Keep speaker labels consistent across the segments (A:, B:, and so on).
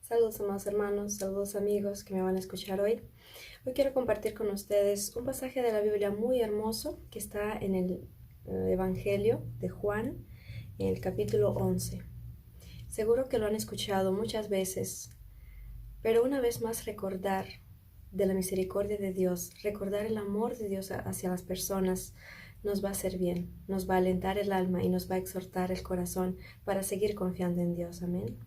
A: Saludos, amados hermanos, saludos amigos que me van a escuchar hoy. Hoy quiero compartir con ustedes un pasaje de la Biblia muy hermoso que está en el Evangelio de Juan, en el capítulo 11. Seguro que lo han escuchado muchas veces, pero una vez más recordar de la misericordia de Dios, recordar el amor de Dios hacia las personas, nos va a hacer bien, nos va a alentar el alma y nos va a exhortar el corazón para seguir confiando en Dios. Amén.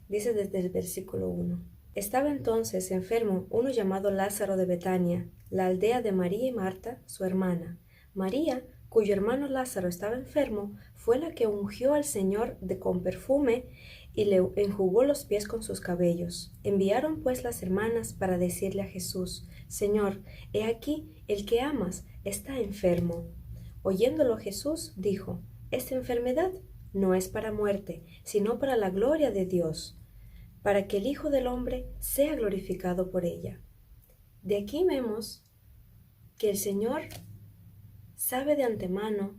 A: Dice desde el versículo 1. Estaba entonces enfermo uno llamado Lázaro de Betania, la aldea de María y Marta, su hermana. María, cuyo hermano Lázaro estaba enfermo, fue la que ungió al Señor con perfume y le enjugó los pies con sus cabellos. Enviaron pues las hermanas para decirle a Jesús: Señor, he aquí, el que amas está enfermo. Oyéndolo Jesús dijo: Esta enfermedad no es para muerte, sino para la gloria de Dios, para que el Hijo del Hombre sea glorificado por ella. De aquí vemos que el Señor sabe de antemano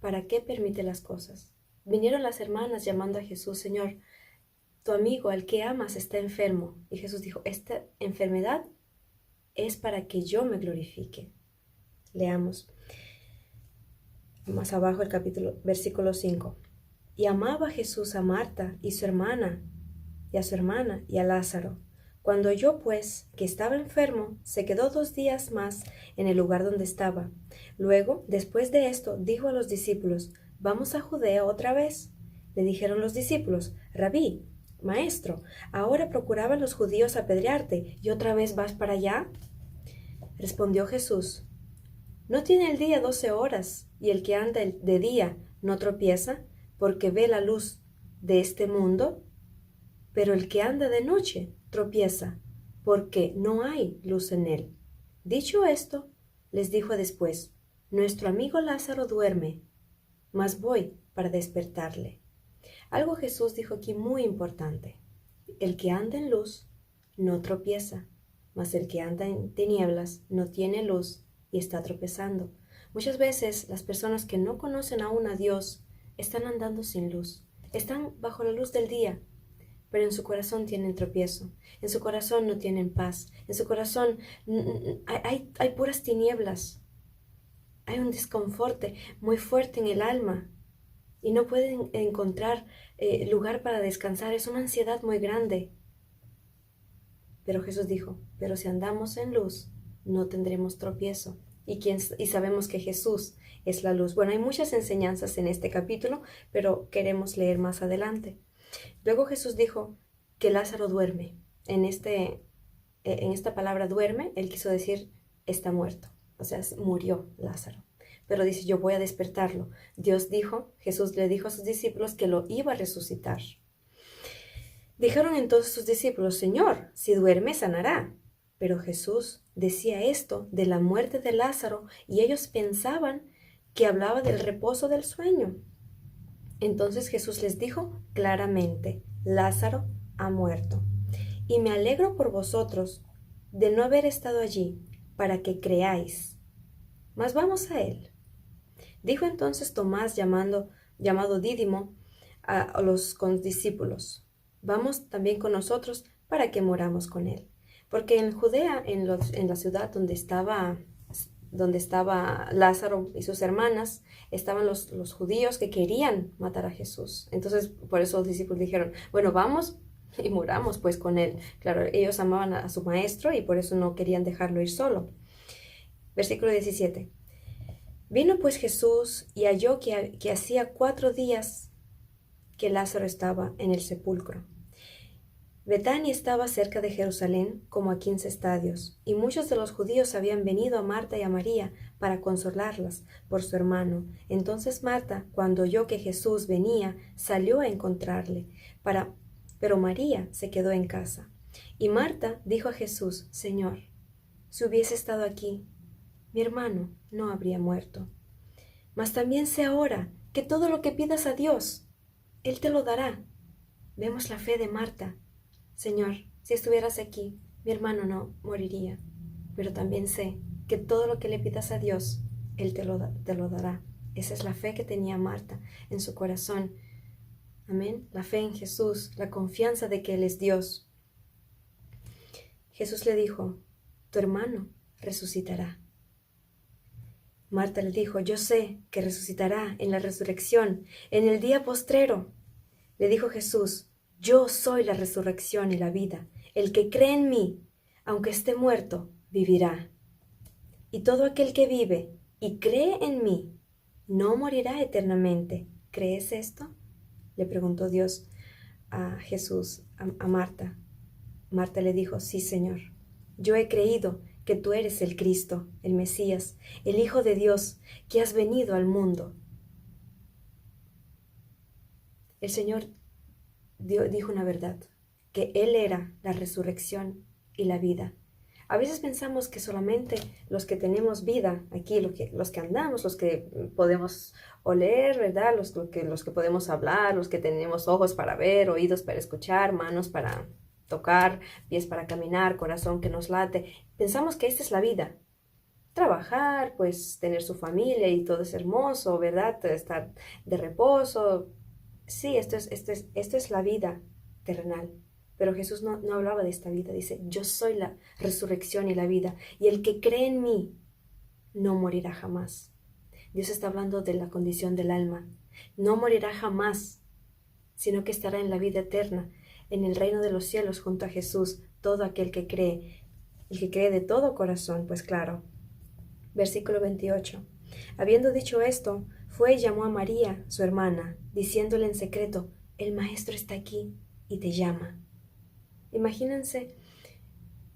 A: para qué permite las cosas. Vinieron las hermanas llamando a Jesús: Señor, tu amigo, al que amas, está enfermo. Y Jesús dijo: esta enfermedad es para que yo me glorifique. Leamos más abajo el versículo 5. Y amaba Jesús a Marta y su hermana, y a su hermana, y a Lázaro. Cuando oyó, pues, que estaba enfermo, se quedó 2 días más en el lugar donde estaba. Luego, después de esto, dijo a los discípulos: ¿Vamos a Judea otra vez? Le dijeron los discípulos: Rabí, maestro, ahora procuraban los judíos apedrearte, ¿y otra vez vas para allá? Respondió Jesús: ¿No tiene el día 12 horas, y el que anda de día no tropieza, porque ve la luz de este mundo? Pero el que anda de noche tropieza, porque no hay luz en él. Dicho esto, les dijo después: Nuestro amigo Lázaro duerme, mas voy para despertarle. Algo Jesús dijo aquí muy importante: el que anda en luz no tropieza, mas el que anda en tinieblas no tiene luz y está tropezando. Muchas veces las personas que no conocen aún a Dios están andando sin luz, están bajo la luz del día, pero en su corazón tienen tropiezo, en su corazón no tienen paz, en su corazón hay puras tinieblas, hay un desconforte muy fuerte en el alma y no pueden encontrar lugar para descansar, es una ansiedad muy grande. Pero Jesús dijo: pero si andamos en luz, no tendremos tropiezo. Y sabemos que Jesús es la luz. Bueno, hay muchas enseñanzas en este capítulo, pero queremos leer más adelante. Luego Jesús dijo que Lázaro duerme. En esta palabra duerme, él quiso decir está muerto. O sea, murió Lázaro. Pero dice: yo voy a despertarlo. Jesús le dijo a sus discípulos que lo iba a resucitar. Dijeron entonces sus discípulos: Señor, si duerme, sanará. Pero Jesús decía esto de la muerte de Lázaro, y ellos pensaban que hablaba del reposo del sueño. Entonces Jesús les dijo claramente: Lázaro ha muerto. Y me alegro por vosotros de no haber estado allí, para que creáis. Mas vamos a él. Dijo entonces Tomás, llamado Dídimo, a los condiscípulos: Vamos también con nosotros para que moramos con él. Porque en Judea, en la ciudad donde estaba Lázaro y sus hermanas, estaban los judíos que querían matar a Jesús. Entonces, por eso los discípulos dijeron: bueno, vamos y moramos pues con él. Claro, ellos amaban a su maestro y por eso no querían dejarlo ir solo. Versículo 17. Vino pues Jesús y halló que hacía 4 días que Lázaro estaba en el sepulcro. Betania estaba cerca de Jerusalén, como a 15 estadios, y muchos de los judíos habían venido a Marta y a María para consolarlas por su hermano. Entonces Marta, cuando oyó que Jesús venía, salió a encontrarle, pero María se quedó en casa. Y Marta dijo a Jesús: Señor, si hubiese estado aquí, mi hermano no habría muerto. Mas también sé ahora que todo lo que pidas a Dios, Él te lo dará. Vemos la fe de Marta. Señor, si estuvieras aquí, mi hermano no moriría. Pero también sé que todo lo que le pidas a Dios, Él te lo dará. Esa es la fe que tenía Marta en su corazón. Amén. La fe en Jesús, la confianza de que Él es Dios. Jesús le dijo, tu hermano resucitará. Marta le dijo, yo sé que resucitará en la resurrección, en el día postrero. Le dijo Jesús, yo soy la resurrección y la vida. El que cree en mí, aunque esté muerto, vivirá. Y todo aquel que vive y cree en mí, no morirá eternamente. ¿Crees esto? Le preguntó Dios a Jesús, a Marta. Marta le dijo, sí, Señor. Yo he creído que tú eres el Cristo, el Mesías, el Hijo de Dios, que has venido al mundo. El Señor dijo una verdad, que Él era la resurrección y la vida. A veces pensamos que solamente los que tenemos vida aquí, los que andamos, los que podemos oler, ¿verdad? Los que podemos hablar, los que tenemos ojos para ver, oídos para escuchar, manos para tocar, pies para caminar, corazón que nos late. Pensamos que esta es la vida. Trabajar, pues tener su familia y todo es hermoso, ¿verdad? Estar de reposo. Sí, esto es la vida terrenal. Pero Jesús no hablaba de esta vida. Dice, yo soy la resurrección y la vida. Y el que cree en mí no morirá jamás. Dios está hablando de la condición del alma. No morirá jamás, sino que estará en la vida eterna, en el reino de los cielos junto a Jesús, todo aquel que cree. El que cree de todo corazón, pues claro. Versículo 28. Habiendo dicho esto, fue y llamó a María, su hermana, diciéndole en secreto, el Maestro está aquí y te llama. Imagínense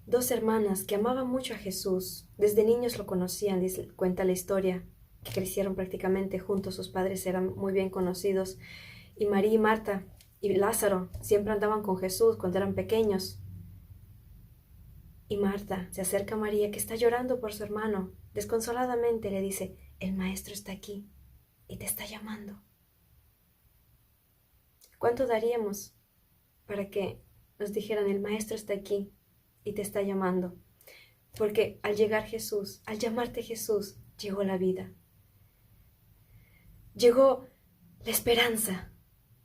A: dos hermanas que amaban mucho a Jesús, desde niños lo conocían, cuenta la historia, que crecieron prácticamente juntos, sus padres eran muy bien conocidos, y María y Marta y Lázaro siempre andaban con Jesús cuando eran pequeños. Y Marta se acerca a María, que está llorando por su hermano, desconsoladamente le dice, el Maestro está aquí y te está llamando. ¿Cuánto daríamos para que nos dijeran, el Maestro está aquí y te está llamando? Porque al llegar Jesús, al llamarte Jesús, llegó la vida. Llegó la esperanza,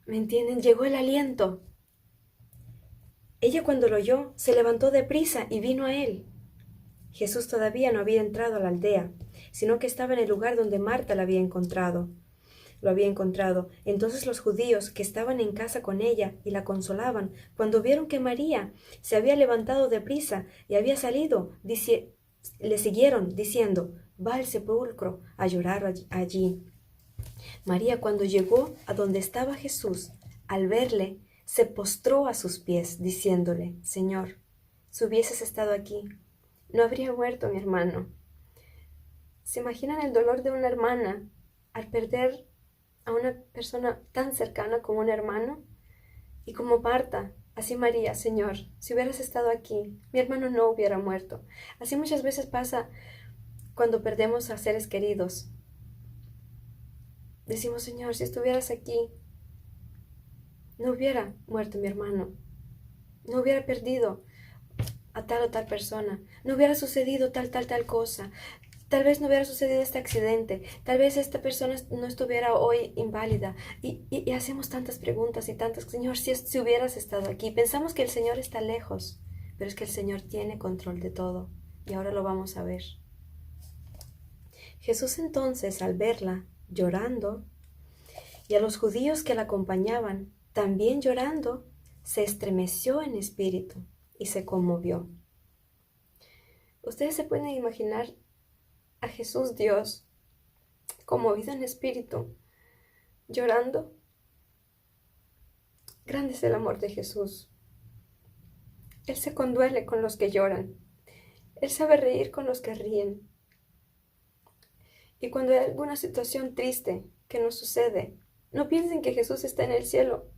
A: ¿me entienden? Llegó el aliento. Ella cuando lo oyó, se levantó deprisa y vino a él. Jesús todavía no había entrado a la aldea, sino que estaba en el lugar donde Marta lo había encontrado. Entonces los judíos que estaban en casa con ella y la consolaban, cuando vieron que María se había levantado deprisa y había salido, le siguieron diciendo, va al sepulcro a llorar allí. María, cuando llegó a donde estaba Jesús, al verle, se postró a sus pies, diciéndole, Señor, si hubieses estado aquí, no habría muerto mi hermano. ¿Se imaginan el dolor de una hermana al perder a una persona tan cercana como un hermano? Y como Marta, así María, Señor, si hubieras estado aquí, mi hermano no hubiera muerto. Así muchas veces pasa cuando perdemos a seres queridos. Decimos, Señor, si estuvieras aquí, no hubiera muerto mi hermano, no hubiera perdido a tal o tal persona, no hubiera sucedido tal cosa, tal vez no hubiera sucedido este accidente, tal vez esta persona no estuviera hoy inválida. Y hacemos tantas preguntas y tantas, Señor, si hubieras estado aquí. Pensamos que el Señor está lejos, pero es que el Señor tiene control de todo y ahora lo vamos a ver. Jesús entonces, al verla llorando, y a los judíos que la acompañaban también llorando, se estremeció en espíritu y se conmovió. Ustedes se pueden imaginar a Jesús Dios conmovido en espíritu, llorando. Grande es el amor de Jesús. Él se conduele con los que lloran. Él sabe reír con los que ríen. Y cuando hay alguna situación triste que nos sucede, no piensen que Jesús está en el cielo,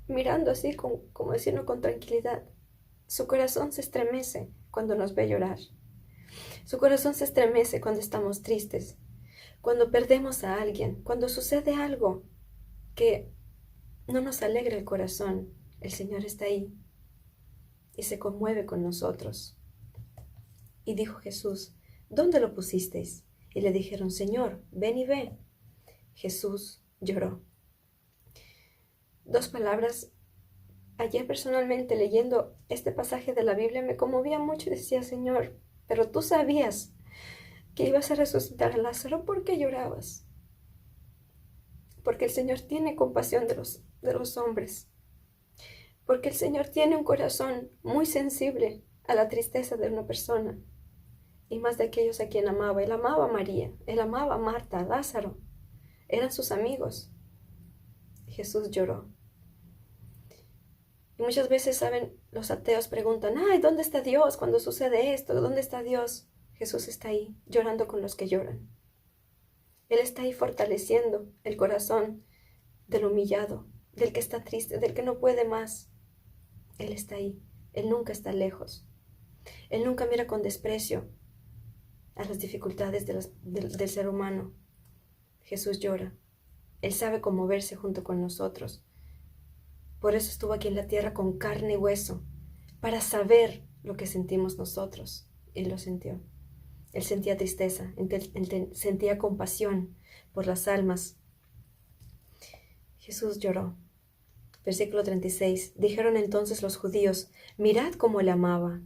A: mirando así, como decirlo, con tranquilidad. Su corazón se estremece cuando nos ve llorar. Su corazón se estremece cuando estamos tristes, cuando perdemos a alguien, cuando sucede algo que no nos alegra el corazón. El Señor está ahí y se conmueve con nosotros. Y dijo Jesús, ¿dónde lo pusisteis? Y le dijeron, Señor, ven y ve. Jesús lloró. 2 palabras. Ayer personalmente leyendo este pasaje de la Biblia me conmovía mucho y decía, Señor, pero tú sabías que ibas a resucitar a Lázaro, ¿por qué llorabas? Porque el Señor tiene compasión de los hombres. Porque el Señor tiene un corazón muy sensible a la tristeza de una persona. Y más de aquellos a quien amaba. Él amaba a María, Él amaba a Marta, a Lázaro. Eran sus amigos. Jesús lloró. Y muchas veces, ¿saben? Los ateos preguntan, ay, ¿dónde está Dios cuando sucede esto? ¿Dónde está Dios? Jesús está ahí, llorando con los que lloran. Él está ahí fortaleciendo el corazón del humillado, del que está triste, del que no puede más. Él está ahí. Él nunca está lejos. Él nunca mira con desprecio a las dificultades del ser humano. Jesús llora. Él sabe conmoverse junto con nosotros. Por eso estuvo aquí en la tierra con carne y hueso, para saber lo que sentimos nosotros. Él lo sintió. Él sentía tristeza, sentía compasión por las almas. Jesús lloró. Versículo 36. Dijeron entonces los judíos, mirad cómo él amaba.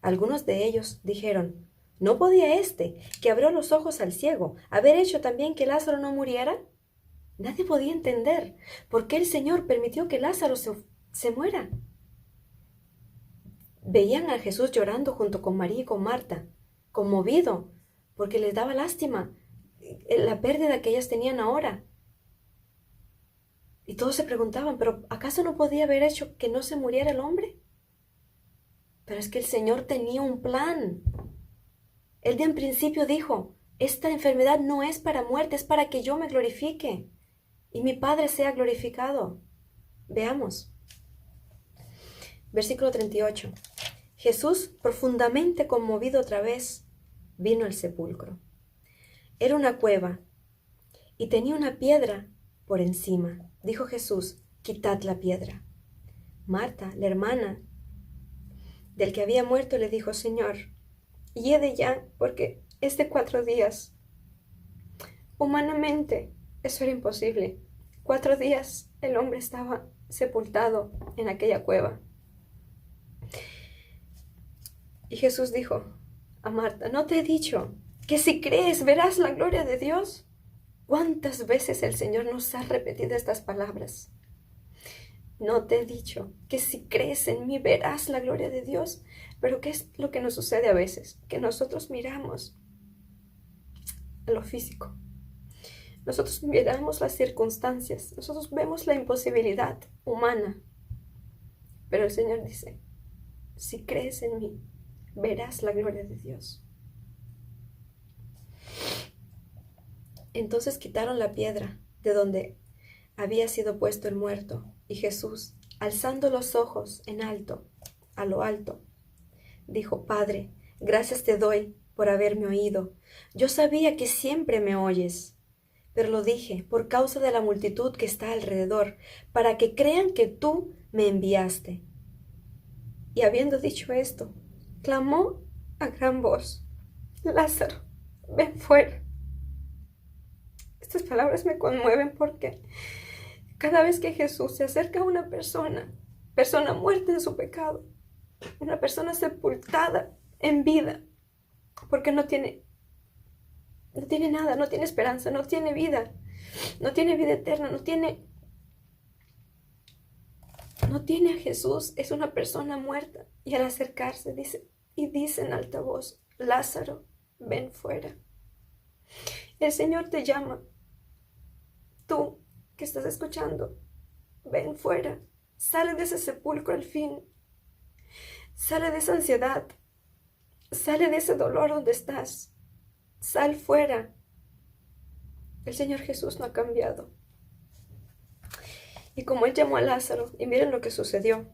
A: Algunos de ellos dijeron, ¿no podía éste, que abrió los ojos al ciego, haber hecho también que Lázaro no muriera? Nadie podía entender por qué el Señor permitió que Lázaro se muera. Veían a Jesús llorando junto con María y con Marta, conmovido, porque les daba lástima la pérdida que ellas tenían ahora. Y todos se preguntaban, ¿pero acaso no podía haber hecho que no se muriera el hombre? Pero es que el Señor tenía un plan. Él de en principio dijo, esta enfermedad no es para muerte, es para que yo me glorifique y mi Padre sea glorificado. Veamos. Versículo 38. Jesús, profundamente conmovido otra vez, vino al sepulcro. Era una cueva y tenía una piedra por encima. Dijo Jesús, quitad la piedra. Marta, la hermana del que había muerto, le dijo, Señor, hiede ya, porque es de 4 días. Humanamente, eso era imposible. 4 días el hombre estaba sepultado en aquella cueva. Y Jesús dijo a Marta, ¿no te he dicho que si crees verás la gloria de Dios? ¿Cuántas veces el Señor nos ha repetido estas palabras? No te he dicho que si crees en mí verás la gloria de Dios. Pero ¿qué es lo que nos sucede a veces? Que nosotros miramos a lo físico. Nosotros miramos las circunstancias. Nosotros vemos la imposibilidad humana. Pero el Señor dice, si crees en mí, verás la gloria de Dios. Entonces quitaron la piedra de donde había sido puesto el muerto, y Jesús, alzando los ojos en alto, a lo alto, dijo, Padre, gracias te doy por haberme oído. Yo sabía que siempre me oyes, pero lo dije por causa de la multitud que está alrededor, para que crean que tú me enviaste. Y habiendo dicho esto, clamó a gran voz, Lázaro, ven fuera. Estas palabras me conmueven porque cada vez que Jesús se acerca a una persona muerta en su pecado, una persona sepultada en vida, porque no tiene nada, no tiene esperanza, no tiene vida eterna, no tiene a Jesús, es una persona muerta. Y al acercarse dice en alta voz, Lázaro, ven fuera. El Señor te llama. Tú que estás escuchando, ven fuera. Sale de ese sepulcro al fin. Sale de esa ansiedad. Sale de ese dolor donde estás. Sal fuera. El Señor Jesús no ha cambiado. Y como Él llamó a Lázaro, y miren lo que sucedió.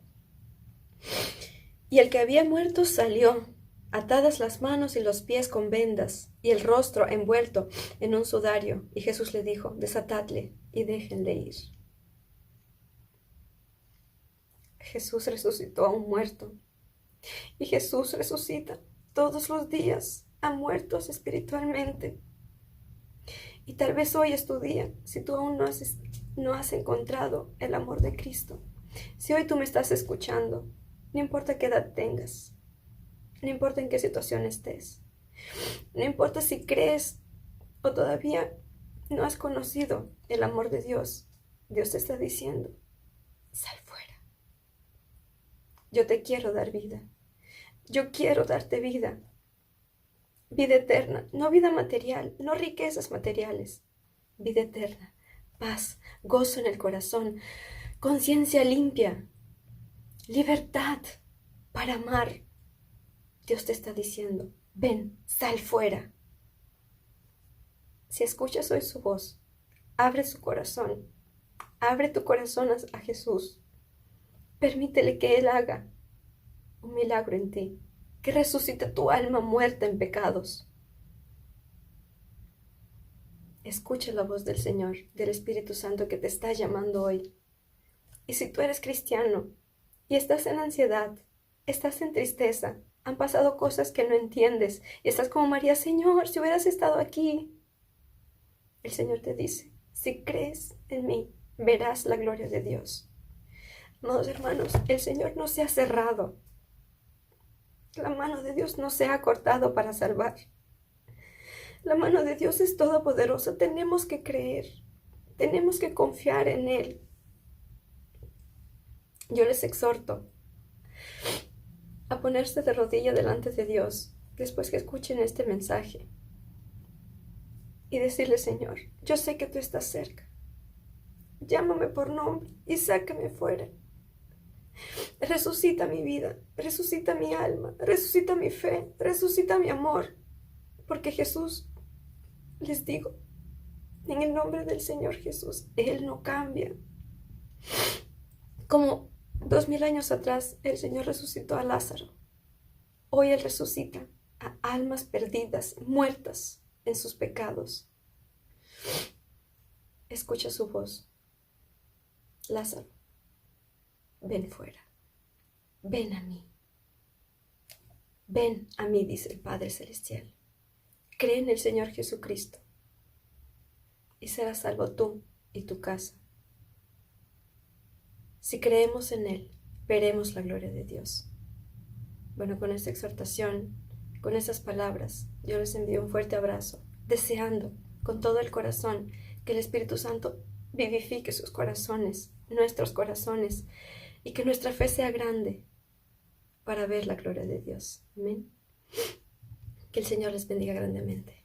A: Y el que había muerto salió, atadas las manos y los pies con vendas, y el rostro envuelto en un sudario. Y Jesús le dijo, desatadle y déjenle ir. Jesús resucitó a un muerto. Y Jesús resucita todos los días a muertos espiritualmente. Y tal vez hoy es tu día, si tú aún no has no has encontrado el amor de Cristo, si hoy tú me estás escuchando, no importa qué edad tengas, no importa en qué situación estés, no importa si crees o todavía no has conocido el amor de Dios, Dios te está diciendo, sal fuera. Yo te quiero dar vida. Yo quiero darte vida. Vida eterna, no vida material, no riquezas materiales. Vida eterna, paz, gozo en el corazón, conciencia limpia, libertad para amar. Dios te está diciendo, ven, sal fuera. Si escuchas hoy su voz, abre su corazón, abre tu corazón a Jesús. Permítele que Él haga un milagro en ti, que resucite tu alma muerta en pecados. Escucha la voz del Señor, del Espíritu Santo que te está llamando hoy. Y si tú eres cristiano y estás en ansiedad, estás en tristeza, han pasado cosas que no entiendes y estás como María, Señor, si hubieras estado aquí. El Señor te dice, si crees en mí, verás la gloria de Dios. Amados hermanos, el Señor no se ha cerrado. La mano de Dios no se ha cortado para salvar. La mano de Dios es todopoderosa. Tenemos que creer. Tenemos que confiar en Él. Yo les exhorto a ponerse de rodilla delante de Dios después que escuchen este mensaje y decirle, Señor, yo sé que tú estás cerca. Llámame por nombre y sácame fuera. Resucita mi vida, resucita mi alma, resucita mi fe, resucita mi amor. Porque Jesús, les digo, en el nombre del Señor Jesús, Él no cambia. Como 2000 años atrás el Señor resucitó a Lázaro, hoy Él resucita a almas perdidas, muertas en sus pecados. Escucha su voz. Lázaro, ven fuera. Ven a mí. Ven a mí, dice el Padre Celestial. Cree en el Señor Jesucristo y serás salvo tú y tu casa. Si creemos en Él, veremos la gloria de Dios. Bueno, con esta exhortación, con esas palabras, yo les envío un fuerte abrazo, deseando con todo el corazón que el Espíritu Santo vivifique sus corazones, nuestros corazones, y que nuestra fe sea grande para ver la gloria de Dios. Amén. Que el Señor les bendiga grandemente.